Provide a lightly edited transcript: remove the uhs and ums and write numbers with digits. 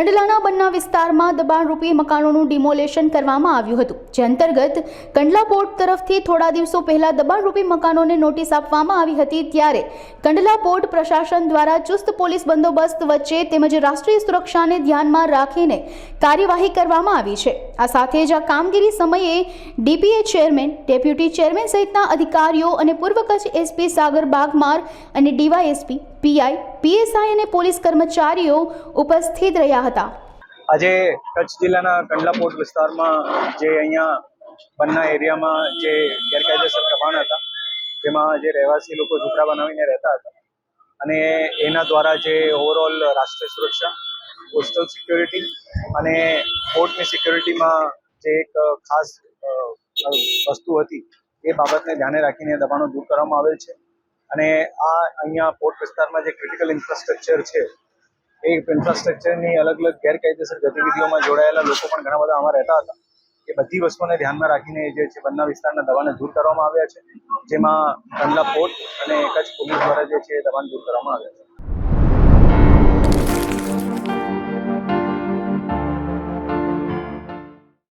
કંડલાના બન્ના વિસ્તારમાં દબાણરૂપી મકાનોનું ડિમોલેશન કરવામાં આવ્યું હતું, જે અંતર્ગત કંડલા પોર્ટ તરફથી થોડા દિવસો પહેલા દબાણરૂપી મકાનોને નોટિસ આપવામાં આવી હતી। ત્યારે કંડલા પોર્ટ પ્રશાસન દ્વારા ચુસ્ત પોલીસ બંદોબસ્ત વચ્ચે તેમજ રાષ્ટ્રીય સુરક્ષાને ધ્યાનમાં રાખીને કાર્યવાહી કરવામાં આવી છે। આ સાથે જ આ કામગીરી સમયે ડીપીએ ચેરમેન, ડેપ્યુટી ચેરમેન સહિતના અધિકારીઓ અને પૂર્વ કચ્છ એસપી સાગર બાગમાર અને ડીવાયએસપી, પીઆઈ, પીએસઆઈ અને પોલીસ કર્મચારીઓ ઉપસ્થિત રહ્યા હતા। આજે કચ્છ જિલ્લાના કંડલા પોર્ટ વિસ્તારમાં જે અહીંયા બન્ના એરિયામાં જે ગેરકાયદેસર દબાણ હતા, જેમાં જે રહેવાસી લોકો ઝૂંપડા બનાવીને રહેતા હતા અને એના દ્વારા જે ઓવરઓલ રાષ્ટ્રીય સુરક્ષા, કોસ્ટલ સિક્યોરિટી અને પોર્ટની સિક્યોરિટીમાં જે એક ખાસ વસ્તુ હતી એ બાબતને ધ્યાને રાખીને દબાણો દૂર કરવામાં આવેલ છે। અને આ અહીંયા પોર્ટ વિસ્તારમાં જે ક્રિટિકલ ઇન્ફ્રાસ્ટ્રક્ચર છે એ ઇન્ફ્રાસ્ટ્રક્ચરની અલગ અલગ ગેરકાયદેસર ગતિવિધિઓમાં જોડાયેલા લોકો પણ ઘણા બધા આમાં રહેતા હતા। એ બધી વસ્તુઓને ધ્યાનમાં રાખીને જે છે બન્ના વિસ્તારના દબાણને દૂર કરવામાં આવ્યા છે, જેમાં કંડલા પોર્ટ અને કચ્છ પોલીસ દ્વારા જે છે દબાણ દૂર કરવામાં આવ્યા છે।